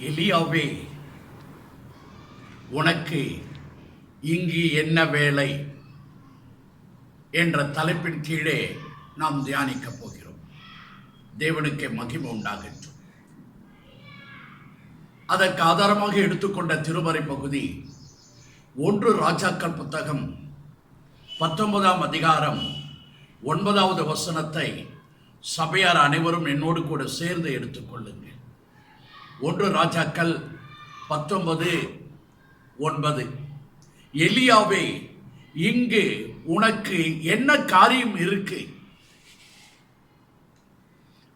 எலியாவே, உனக்கு இங்கு என்ன வேலை என்ற தலைப்பின் கீழே நாம் தியானிக்கப் போகிறோம். தேவனுக்கு மகிமை உண்டாகட்டும். அதற்கு ஆதாரமாக எடுத்துக்கொண்ட திருமறை பகுதி 1 ராஜாக்கள் புத்தகம் 19ஆம் அதிகாரம் 9வது வசனத்தை சபையார் அனைவரும் என்னோடு கூட சேர்ந்து எடுத்துக்கொள்ளுங்கள். 1 ராஜாக்கள் 19:9. எலியாவே, இங்கு உனக்கு என்ன காரியம் இருக்கு?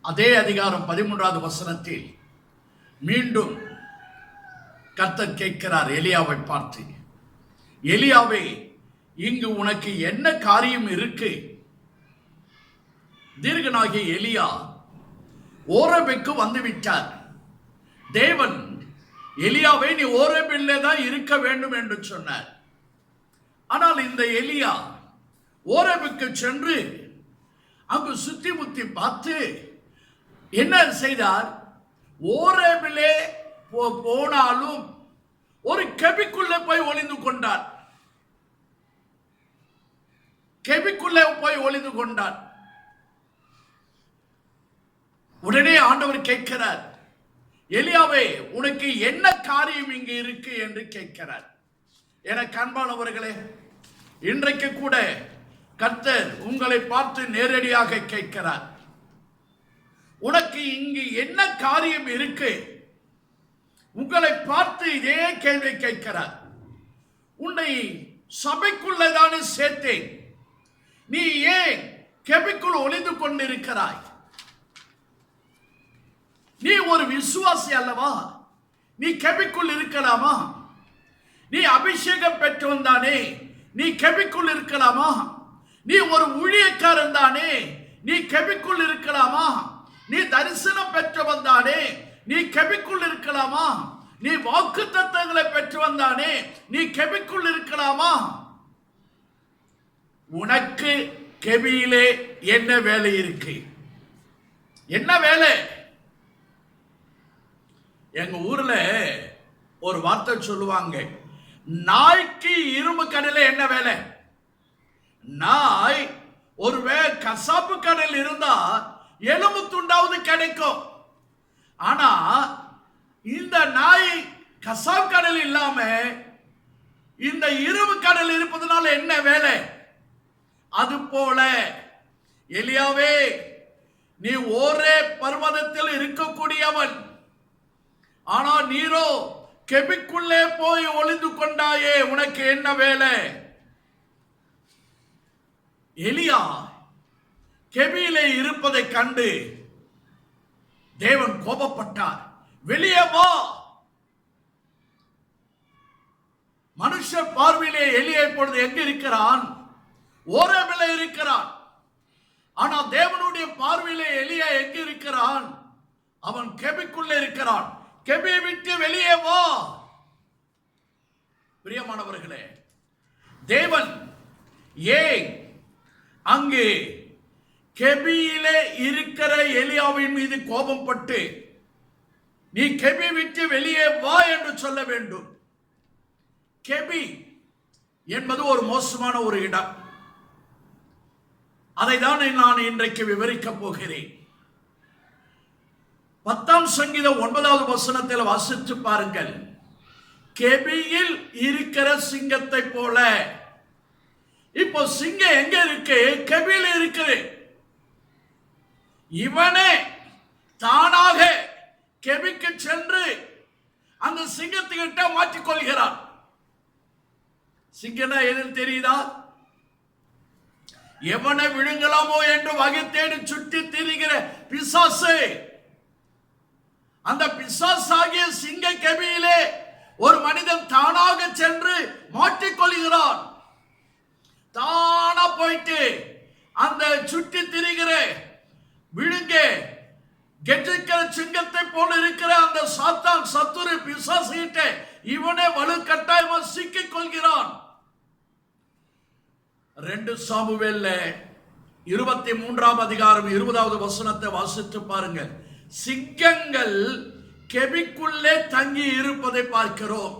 அதே அதிகாரம் 13வது வசனத்தில் மீண்டும் கர்த்தர் கேட்கிறார் எலியாவை பார்த்து, எலியாவே, இங்கு உனக்கு என்ன காரியம் இருக்கு? தீர்க்கனாகிய எலியா ஓரேபுக்கு வந்துவிட்டார். தேவன் எலியாவை நீ ஓரேபிலே தான் இருக்க வேண்டும் என்று சொன்னார். ஆனால் இந்த எலியா ஓரேபுக்கு சென்று அங்கு சுத்தி முத்தி பார்த்து என்ன செய்தார்? ஓரேபிலே போனாலும் ஒரு கெபிக்குள்ளே போய் ஒளிந்து கொண்டார். கெபிக்குள்ளே போய் ஒளிந்து கொண்டார். உடனே ஆண்டவர் கேட்கிறார், எலியாவே, உனக்கு என்ன காரியம் இங்கு இருக்கு என்று கேட்கிறார். எனக்கு அன்பானவர்களே, இன்றைக்கு கூட கர்த்தர் உங்களை பார்த்து நேரடியாக கேட்கிறார், உனக்கு இங்கு என்ன காரியம் இருக்கு? உங்களை பார்த்து இதே கேள்வி கேட்கிறார். உன்னை சபைக்குள்ளதானே சேர்த்தேன், நீ ஏன் கெபிக்குள் ஒளிந்து கொண்டிருக்கிறாய்? நீ ஒரு விசுவாசி அல்லவா? நீ கெபிக்குள் இருக்கலாமா? நீ அபிஷேகம் பெற்றவன் தானே, நீ கெபிக்குள் இருக்கலாமா? நீ ஒரு ஊழியக்காரன் தானே, நீ கெபிக்குள் இருக்கலாமா? நீ தரிசனம் பெற்றவன் தானே, நீ கெபிக்குள் இருக்கலாமா? நீ வாக்குத்தத்தங்களை பெற்றவன் தானே, நீ கெபிக்குள் இருக்கலாமா? உனக்கு கெபியிலே என்ன வேலை இருக்கு? என்ன வேலை? எங்க ஊர்ல ஒரு வார்த்தை சொல்லுவாங்க, நாய்க்கு இரும்பு கடையில் என்ன வேலை? நாய் ஒருவேளை கசாப்பு கடையில் இருந்தா எலும்பு துண்டாவது கிடைக்கும். ஆனா இந்த நாய் கசாப்பு கடையில் இல்லாம இந்த இரும்பு கடையில் இருப்பதனால என்ன வேலை? அது போல எலியாவே, நீ ஒரே பர்வதத்தில் இருக்கக்கூடியவன், ஆனா நீரோ கெபிக்குள்ளே போய் ஒளிந்து கொண்டாயே, உனக்கு என்ன வேலை? எலியா கெபியிலே இருப்பதை கண்டு தேவன் கோபப்பட்டார். வெளியே வா. மனுஷ பார்வையிலே எலியா இப்பொழுது எங்க இருக்கிறான்? ஓரேபிலே இருக்கிறான். ஆனா தேவனுடைய பார்வையிலே எலியா எங்க இருக்கிறான்? அவன் கெபிக்குள்ளே இருக்கிறான். கெபியை விட்டு வெளியே வா. பிரியமானவர்களே, தேவன் ஏன் அங்கே கெபியிலே இருக்கிற எலியாவின் மீது கோபம் பட்டு நீ கெபி விட்டு வெளியே வா என்று சொல்ல வேண்டும்? கெபி என்பது ஒரு மோசமான ஒரு இடம். அதை தான் நான் இன்றைக்கு விவரிக்கப் போகிறேன். 10ஆம் சங்கீதம் 9வது வசனத்தில் வாசித்து பாருங்கள். கெபியில் இருக்கிற சிங்கத்தை போல. இப்போ சிங்கம் எங்க இருக்கு? கெபியில் இருக்கு. இவனே தானாக கெபிக்கு சென்று அந்த சிங்கத்துக்கிட்ட மாற்றிக்கொள்கிறான். சிங்கனா எதில் தெரியுதா? எவனை விழுங்கலாமோ என்று வகை தேடி சுற்றி திரிகிற பிசாசு. அந்த பிசாசாகிய சிங்க கெபியிலே ஒரு மனிதன் தானாக சென்று மாட்டிக்கொள்கிறான். தானா போயிட்டு அந்த சுற்றி திரிகிற விழுங்க கெட்டிக்கிற சிங்கத்தை போல இருக்கிற அந்த சாத்தான் சத்துரு பிசாசு கிட்ட இவனே வலுக்கட்டாயமா சிக்கிக் கொள்கிறான். 2 சாமுவேல்ல 23ஆம் அதிகாரம் 20வது வசனத்தை வாசித்து பாருங்கள். சிங்கங்கள் கெபிக்குள்ளே தங்கி இருப்பதை பார்க்கிறோம்.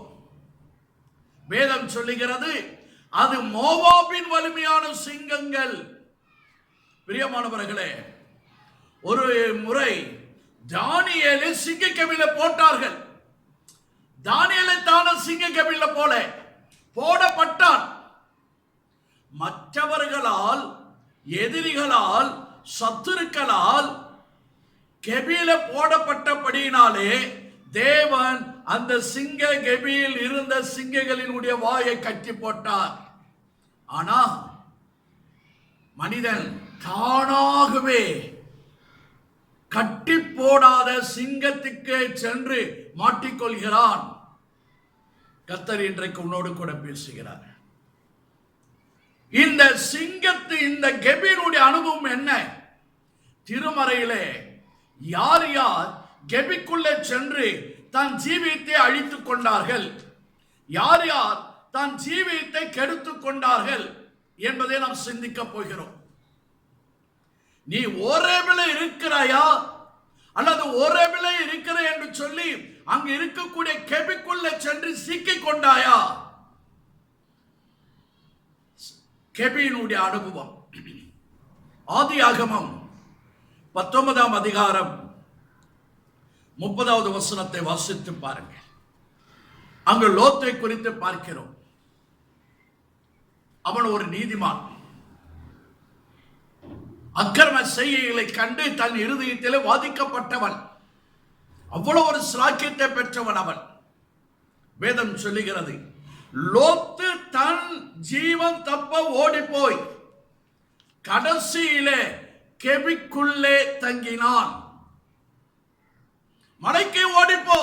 வேதம் சொல்லுகிறது அது மோவாபின் வலிமையான சிங்கங்கள். பிரியமானவர்களே, ஒரு முறை தானியேலை சிங்க கெபில போட்டார்கள். தானியேலை தான சிங்க கெபில போடப்பட்டான். மற்றவர்களால், எதிரிகளால், சத்துருக்களால் கெபில போடப்பட்டபடியினாலே தேவன் அந்த சிங்க கெபியில் இருந்த சிங்கங்களினுடைய வாயை கட்டி போட்டார். ஆனா மனிதன் தானாகவே கட்டி போடாத சிங்கத்துக்கு சென்று மாட்டிக்கொள்கிறான். கர்த்தர் இன்றைக்கு உன்னோடு கூட பேசுகிறார். இந்த இந்த கெபியினுடைய அனுபவம் என்ன? திருமறையிலே யார் யார் கெபிக்குள்ளே சென்று தன் ஜீவியத்தை அழித்துக் கொண்டார்கள், யார் யார் தன் ஜீவியத்தை கெடுத்துக் கொண்டார்கள் என்பதை நாம் சிந்திக்க போகிறோம். நீ ஓரேபில இருக்கிறாயா அல்லது ஓரேபில இருக்கிற என்று சொல்லி அங்கு இருக்கக்கூடிய கெபிக்குள்ளே சென்று சிக்கிக் கொண்டாயா? கெபியினுடைய அனுபவம். ஆதியாகமம் 19ஆம் அதிகாரம் 30வது வசனத்தை வாசித்து பாருங்கள். அங்கு லோத்தை குறித்து பார்க்கிறோம். அவன் ஒரு நீதிமான். அக்கிரம செய்கைகளை கண்டு தன் இருதயத்திலே வாதிக்கப்பட்டவன். அவ்வளவு ஒரு சிலாக்கியத்தை பெற்றவன் அவன். வேதம் சொல்லுகிறது, லோத்து தன் ஜீவன் தப்ப ஓடி போய் கடைசியிலே கெபிக்குள்ளே தங்கினான். மலைக்கு ஓடிப்போ,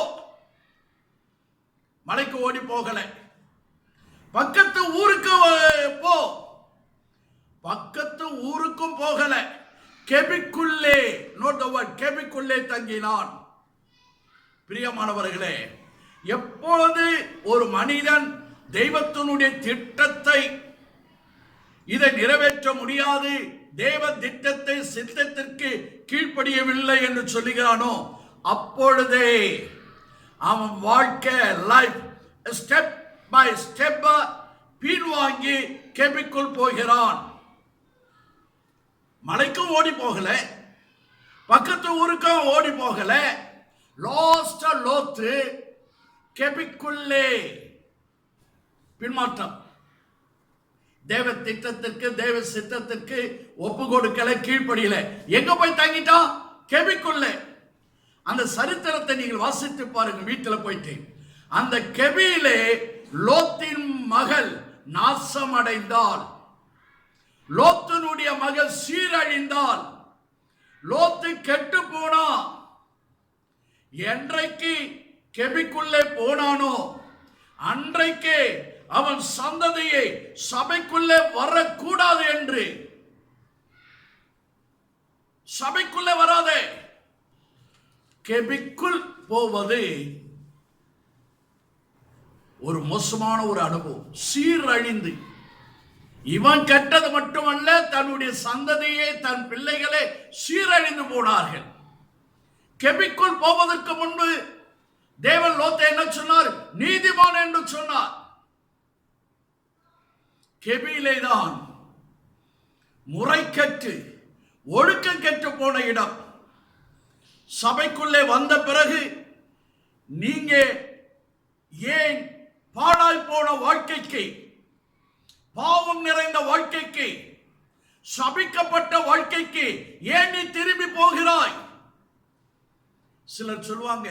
மலைக்கு ஓடி போகல. பக்கத்து ஊருக்கு போ, பக்கத்து ஊருக்கும் போகல. கெபிக்குள்ளே, நோட் தி வேர்ட், கெபிக்குள்ளே தங்கினான். பிரியமானவர்களே, எப்பொழுது ஒரு மனிதன் தெய்வத்தினுடைய திட்டத்தை இதை நிறைவேற்ற முடியாது, தேவ திட்டத்தை சித்தத்திற்கு கீழ்ப்படியவில்லை என்று சொல்லுகிறானோ, அப்பொழுதே அவன் வாழ்க்கை லைஃப் ஸ்டெப் பை ஸ்டெப் பின்வாங்கி கெபிக்குள் போகிறான். மலைக்கும் ஓடி போகல, பக்கத்து ஊருக்கும் ஓடி போகல. லாஸ்டா லோத்து கெபிக்குள்ளே பின்மாற்றம். தேவ திட்டத்திற்கு, தேவ சித்தத்திற்கு ஒப்பு கொடுக்கல, கீழ்ப்படியல. எங்க போய் தங்கிட்டான்? கெபிக்குள்ளே. அந்த சரித்திரத்தை நீங்கள் வாசித்து பாருங்க வீட்டில் போயிட்டு. அந்த கெபியிலே லோத்தின் மகள் நாசமடைந்தாள். லோத்தினுடைய மகள் சீரழிந்தாள். லோத்து கெட்டு போனா. என்றைக்கு கெபிக்குள்ளே போனானோ அன்றைக்கு அவன் சந்ததியை சபைக்குள்ளே வரக்கூடாது என்று. சபைக்குள்ளே வராதே. கெபிக்குள் போவது ஒரு மோசமான ஒரு அனுபவம். சீரழிந்து இவன் கெட்டது மட்டுமல்ல, தன்னுடைய சந்ததியே, தன் பிள்ளைகளே சீரழிந்து போனார்கள். கெபிக்குள் போவதற்கு முன்பு தேவன் லோத்தை என்ன சொன்னார்? நீதிமான் என்று சொன்னார். கெபியிலே தான் முறைக்கற்று ஒழுக்கம் கெட்டு போன இடம். சபைக்குள்ளே வந்த பிறகு நீங்க ஏன் பாழாய் போன வாழ்க்கைக்கு, பாவம் நிறைந்த வாழ்க்கைக்கு, சபிக்கப்பட்ட வாழ்க்கைக்கு ஏன் நீ திரும்பி போகிறாய்? சிலர் சொல்லுவாங்க,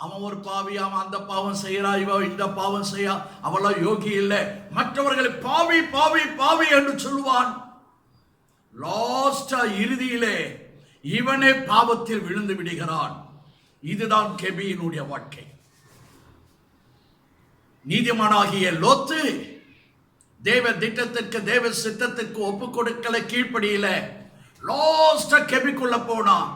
அவன் ஒரு பாவி, அவன் அந்த பாவம் செய்யறா, இவன் இந்த பாவம் செய்யா, அவளா யோகி இல்லை. மற்றவர்களை பாவி பாவி பாவி என்று சொல்லுவான். லாஸ்டா இறுதியிலே இவனே பாவத்தில் விழுந்து விடுகிறான். இதுதான் கெபியினுடைய வாழ்க்கை. நீதிமானாகிய லோத்து தேவ திட்டத்திற்கு, தேவ சித்தத்திற்கு ஒப்பு கொடுக்கல, கீழ்ப்படியில. லாஸ்டா கெபிக்குள்ள போனான்.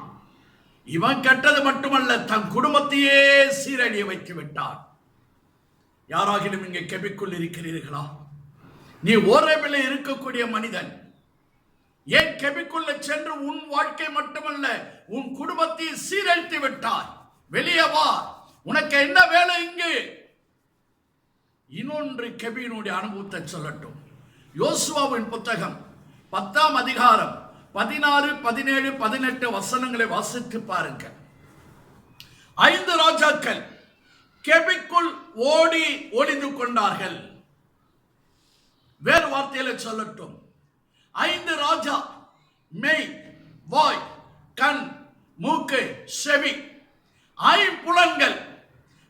இவன் கெட்டது மட்டுமல்ல, தன் குடும்பத்தையே சீரழிய வைத்து விட்டான். யாராகிலும் இங்கே கெபிக்குள் இருக்கிறீர்களா? நீ ஓரேபிலே இருக்கக்கூடிய மனிதன். ஏன் கெபிக்குள்ள சென்று உன் வாழ்க்கை மட்டுமல்ல, உன் குடும்பத்தை சீரழித்து விட்டாய்? வெளியே வா. உனக்கு என்ன வேலை இங்கு? இன்னொன்று கெபியினுடைய அனுபவத்தை சொல்லட்டும். யோசுவாவின் புத்தகம் 10ஆம் அதிகாரம் 16, 17, 18 வசனங்களை வாசித்து பாருங்க. 5 ராஜாக்கள் கெபிக்குள் ஓடி ஒளிந்து கொண்டார்கள். வேறு வார்த்தையில சொல்லட்டும், 5 ராஜா, மெய், வாய், கண், மூக்கு, செவி, ஐம்புலன்கள்,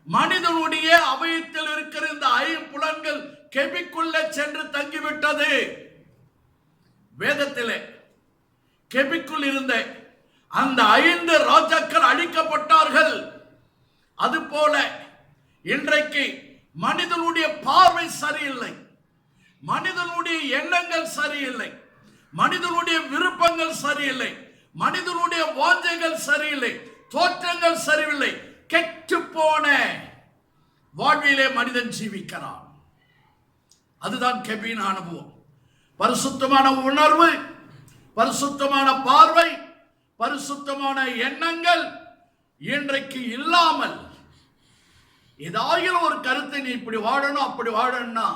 மனிதனுடைய அவயத்தில் இருக்கிற இந்த ஐம்புலன்கள் கெபிக்குள்ள சென்று தங்கிவிட்டது. வேதத்திலே கெபிக்குள் இருந்த அந்த 5 ராஜாக்கள் அழிக்கப்பட்டார்கள். அதுபோல இன்றைக்கு மனிதனுடைய பார்வை சரியில்லை, மனிதனுடைய எண்ணங்கள் சரியில்லை, மனிதனுடைய விருப்பங்கள் சரியில்லை, மனிதனுடைய வாஞ்சைகள் சரியில்லை, தோற்றங்கள் சரியில்லை. கெட்டு போன வாழ்விலே மனிதன் ஜீவிக்கிறான். அதுதான் கெபியின் அனுபவம். பரிசுத்தமான உணர்வு, பரிசுத்தமான பார்வை, பரிசுத்தமான எண்ணங்கள் இன்றைக்கு இல்லாமல் ஏதாவது ஒரு கருத்தை நீ இப்படி வாழணும் அப்படி வாழணும்னா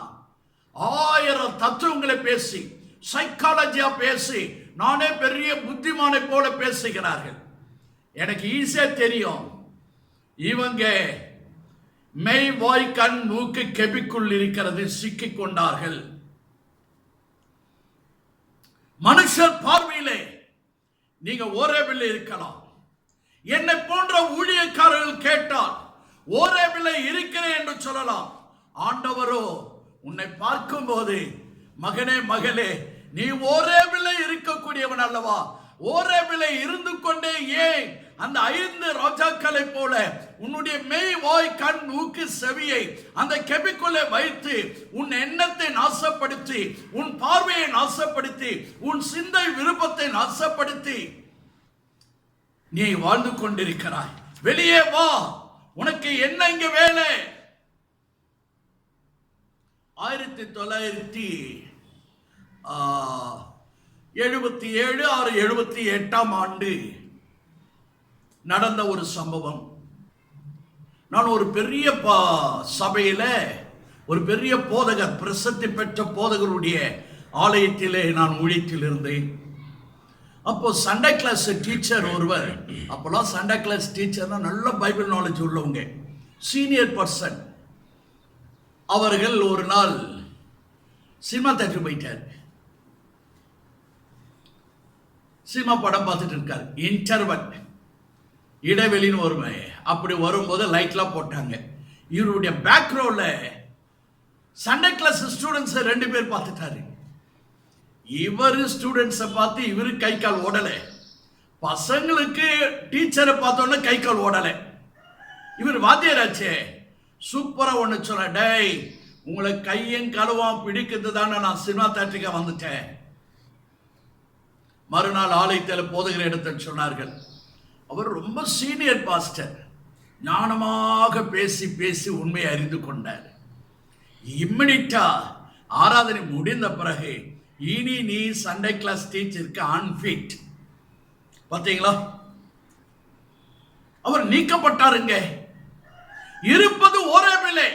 1000 தத்துவங்களை பேசி, சைக்காலஜியா பேசி, நானே பெரிய புத்திமானை போல பேசுகிறார்கள். எனக்கு ஈஸியா தெரியும், இவங்க மெய், வாய், கண், மூக்கு கெபிக்குள் இருக்கிறது சிக்கிக் கொண்டார்கள். மனுஷர் பார்வையிலே நீங்க ஓரேபில் இருக்கலாம். என்னை போன்ற ஊழியக்காரர்கள் கேட்டால் ஓரேபில் இருக்கிறேன் என்று சொல்லலாம். ஆண்டவரோ உன்னை பார்க்கும் போது, மகனே மகளே, நீ ஓரேபில் இருக்கக்கூடியவன் அல்லவா? ஓரேபில் இருந்து கொண்டே ஏன் அந்த 5 ராஜாக்களை போல உன்னுடைய மெய், வாய், கண், மூக்கு, செவியை அந்த கெபிக்குள்ளே வைத்து உன் எண்ணத்தை நாசப்படுத்தி, உன் பார்வையை நாசப்படுத்தி, உன் சிந்தை விருப்பத்தை நாசப்படுத்தி நீ வாழ்ந்து கொண்டிருக்கிறாய். வெளியே வா, உனக்கு என்ன இங்க வேலை? 1977-78ஆம் ஆண்டு நடந்த ஒரு சம்பவம். நான் ஒரு பெரிய சபையில ஒரு பெரிய போதகர், பிரசித்தி பெற்ற போதகருடைய ஆலயத்திலே நான் ஊழியத்தில் இருந்தேன். அப்போ சண்டே கிளாஸ் டீச்சர் ஒருவர், அப்போலாம் சண்டே கிளாஸ் டீச்சர்னா நல்ல பைபிள் நாலேஜ் உள்ளவங்க, சீனியர் பர்சன், அவர்கள் ஒரு நாள் சினிமா தேட்டர் போயிட்டார். சினிமா படம் பார்த்துட்டு இருக்காரு. இன்டர்வல், இடைவெளின்னு வருமே, அப்படி வரும்போது லைட்லாம் போட்டாங்க. இவருடைய பேக்ரவுண்ட்ல சண்டே கிளாஸ் ஸ்டூடெண்ட்ஸ் 2 பேர் பார்த்துட்டாரு. இவர் ஸ்டூடெண்ட்ஸை பார்த்து இவரு கை கால் ஓடலை, பசங்களுக்கு டீச்சரை பார்த்தோன்னே கை கால் ஓடலை. இவர் வாத்தியராச்சே, சூப்பரா ஒன்று சொல்ல, டேய் உங்களை கையும் கழுவாம் பிடிக்கிறது தானே நான் சினிமா தேட்டருக்கு வந்துட்டேன். மறுநாள் ஆலயத்தில் போதகிற இடத்தில் சொன்னார்கள். அவர் ரொம்ப சீனியர் பாஸ்டர், ஞானமாக பேசி பேசி உண்மையை அறிந்து கொண்டார். இம்மிடியா ஆராதனை முடிந்த பிறகு, இனி நீ சண்டே கிளாஸ் டீச்சருக்கு அன்ஃபிட். பார்த்தீங்களா, அவர் நீக்கப்பட்டாருங்க. இருப்பது ஓரேபிலே,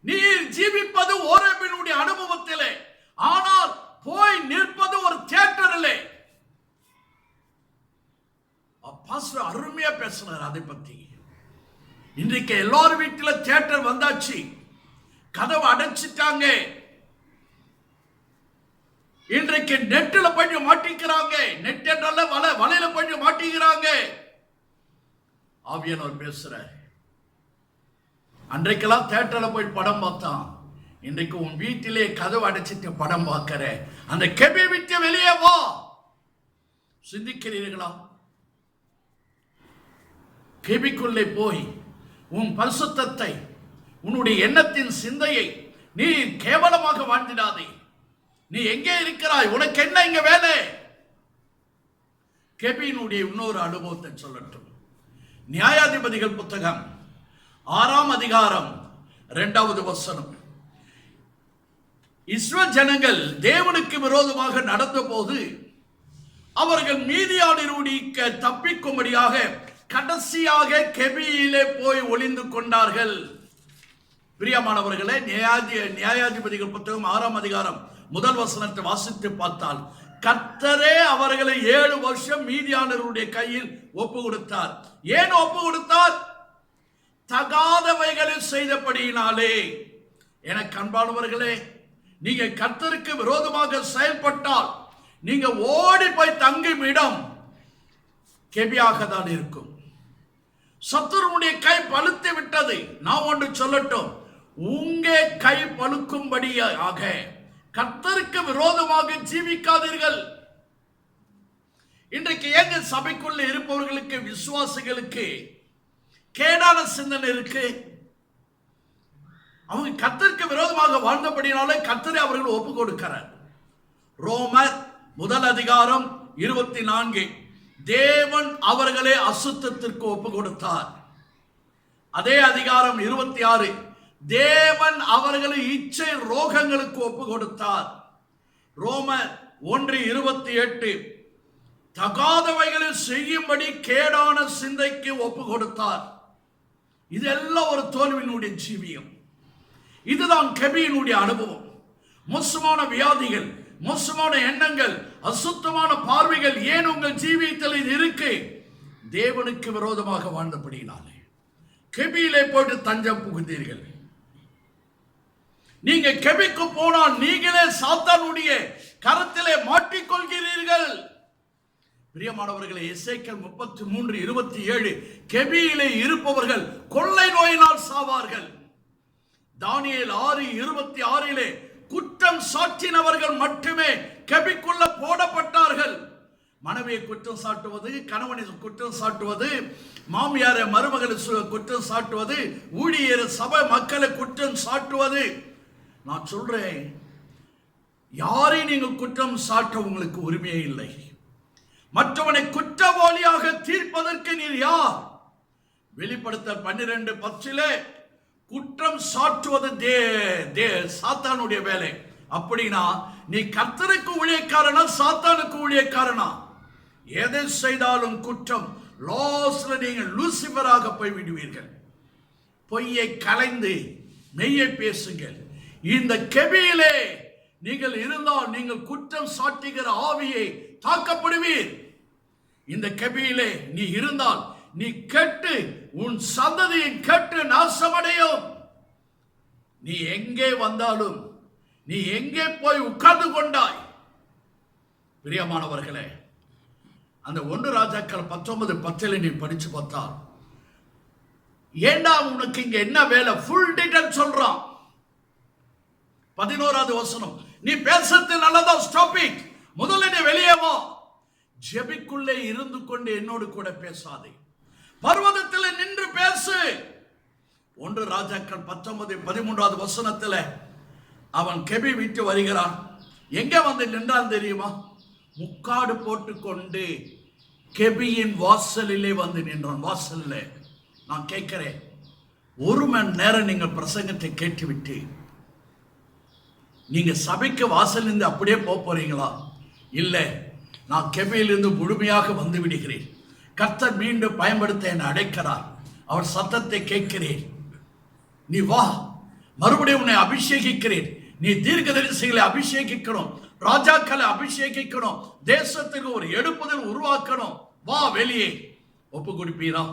நீ ஜீவிப்பது ஓரேபினுடைய அனுபவத்திலே, ஆனால் போய் நிற்பது ஒரு தியேட்டரிலே. பாஸ்டர் அருமையா பேசினார் அதை பத்தி. இன்றைக்கு எல்லாரும் வீட்டுல தியேட்டர் வந்தாச்சு, கதவை அடைச்சிட்டாங்க. இன்றைக்கு நெட்டில் பண்ணி மாட்டிக்கிறாங்க, நெட் என்றால வலையில பண்ணி மாட்டிக்கிறாங்க. ஆவியானவர் பேசுற, அன்றைக்கெல்லாம் தியேட்டர்ல போய் படம் பார்த்தான், இன்றைக்கு உன் வீட்டிலே கதவு அடைச்சிட்டு படம் பார்க்கிற. அந்த கெபி விட்டு வெளியே வா. சிந்திக்கிறீர்களா? கெபிக்குள்ளே போய் உன் பரிசுத்தத்தை, உன்னுடைய எண்ணத்தின் சிந்தையை நீ கேவலமாக வாழ்ந்திடாதே. நீ எங்கே இருக்கிறாய்? உனக்கு என்ன இங்க வேலை? கெபியினுடைய இன்னொரு அனுபவத்தை சொல்லட்டும். நியாயாதிபதிகள் புத்தகம் 6ஆம் அதிகாரம் 2வது வசனம். இஸ்ரவேல் ஜனங்கள் தேவனுக்கு விரோதமாக நடந்த போது அவர்கள் மீதியானியருடைய தப்பிக்கும்படியாக கடைசியாக கெபியிலே போய் ஒளிந்து கொண்டார்கள். பிரியமானவர்களே, நியாயாதிபதிகள் புத்தகம் 6ஆம் அதிகாரம் 1 வசனத்தை வாசித்து பார்த்தால், கர்த்தரே அவர்களை 7 வருஷம் மீதியானவருடைய கையில் ஒப்பு கொடுத்தார். ஏன் ஒப்பு கொடுத்தார்? தகாதவைகளை செய்தபடியினாலே. எனக்கு அன்பானவர்களே, நீங்க கர்த்தருக்கு விரோதமாக செயல்பட்டால் நீங்க ஓடி போய் தங்கும் இடம் கெபியாக தான் இருக்கும். சத்துருடைய கை பழுத்து விட்டது. நான் ஒன்று சொல்லட்டும், உங்க கை பழுக்கும்படியாக கர்த்தருக்கு விரோதமாக ஜீவிக்காதீர்கள். இன்றைக்கு ஏங்க சபைக்குள்ள இருப்பவர்களுக்கு, விசுவாசிகளுக்கு கேடான சிந்தனை இருக்கு? அவங்க கர்த்தருக்கு விரோதமாக வாழ்ந்தபடினாலே கர்த்தரை அவர்கள் ஒப்பு கொடுக்கிறார். ரோமர் 1 அதிகாரம் 24, தேவன் அவர்களை அசுத்தத்திற்கு ஒப்பு கொடுத்தார். அதே அதிகாரம் 26, தேவன் அவர்களை இச்சை ரோகங்களுக்கு ஒப்பு கொடுத்தார். ரோமர் 1:28, தகாதவைகளை செய்யும்படி கேடான சிந்தைக்கு ஒப்பு கொடுத்தார். இதெல்லாம் ஒரு தோல்வியினுடைய ஜீவியம். இதுதான் கெபியினுடைய அனுபவம். மோசமான வியாதிகள், மோசமான எண்ணங்கள், அசுத்தமான பார்வைகள் ஏன் உங்கள் ஜீவியத்தில் இருக்கு? தேவனுக்கு விரோதமாக வாழ்ந்தபடியினாலே கெபியிலே போட்டு தஞ்சம் புகுந்தீர்கள். நீங்க கெபிக்கு போனால் நீங்களே சாத்தானுடைய கரத்திலே மாட்டிக்கொள்கிறீர்கள். பிரியமானவர்களே, எசேக்கியேல் 33:27, கெபியிலே இருப்பவர்கள் கொள்ளை நோயினால் சாவார்கள். தானியேல் 6:26, குற்றம் சாட்டினவர்கள் மட்டுமே கெபிக்குள்ள போடப்பட்டார்கள். மனைவியை குற்றம் சாட்டுவது, கணவனை குற்றம் சாட்டுவது, மாமியாரை மருமகளை குற்றம் சாட்டுவது, ஊழியர் சபை மக்களை குற்றம் சாட்டுவது. நான் சொல்றேன், யாரை நீங்கள் குற்றம் சாட்ட உங்களுக்கு உரிமையே இல்லை. மற்றவனை குற்றவாளியாக தீர்ப்பதற்கு நீர் யார்? வெளிப்படுத்தல் 12:10, குற்றம் சாட்டுவது சாத்தானுடைய வேலை. அப்படின்னா நீ கர்த்தருக்கு ஊழியக்காரனா சாத்தானுக்கு ஊழியக்காரனா? எதை செய்தாலும் குற்றம். லாஸ்ட்ல நீங்கள் லூசிபராக போய் விடுவீர்கள். பொய்யை கலைந்து மெய்யை பேசுங்கள். இந்த கெபியிலே நீங்கள் இருந்தால் நீங்கள் குற்றம் சாட்டுகிற ஆவியை தாக்கப்படுவீர். இந்த கெபியிலே நீ இருந்தால் நீ கெட்டு உன் சந்ததியின் கெட்டு நாசமடையும். நீ எங்கே வந்தாலும், நீ எங்கே போய் உட்கார்ந்து கொண்டாய்? பிரியமானவர்களே, அந்த 1 ராஜாக்கள் 19:10 நீ படிச்சு பார்த்தால், ஏண்டா உனக்கு இங்க என்ன வேலை? ஃபுல் டீடைல் சொல்றான். 11வது வசனம், நீ பேசுறது நல்லதா? Stop it. முதல்ல நீ வெளியே வா. ஜெபிக்குள்ளே இருந்து கொண்டு என்னோடு கூட பேசாதே, பர்வதத்தில் நின்று பேசு. 1 ராஜாக்கள் 19:13வது வசனத்தில் அவன் கெபி விட்டு வருகிறான். எங்க வந்து நின்றான் தெரியுமா? முக்காடு போட்டுக்கொண்டு கெபியின் வாசலிலே வந்து நின்றான். வாசல்ல. நான் கேட்கிறேன், 1 மணி நேரம் நீங்கள் பிரசங்கத்தை கேட்டுவிட்டு நீங்க சபைக்கு வாசல் இருந்து அப்படியே போறீங்களா? இல்லை, நான் கெபியிலிருந்து முழுமையாக வந்து விடுகிறேன். கர்த்தர் மீண்டும் பயன்படுத்த என்னை அழைக்கிறார். அவர் சத்தத்தை கேட்கிறேன். நீ வா, மறுபடியும் உன்னை அபிஷேகிக்கிறேன். நீ தீர்க்கதரிசிகளை அபிஷேகிக்கணும், ராஜாக்களை அபிஷேகிக்கணும், தேசத்துக்கு ஒரு எடுப்புதல் உருவாக்கணும். வா வெளியே. ஒப்பு கொடுப்பீரா?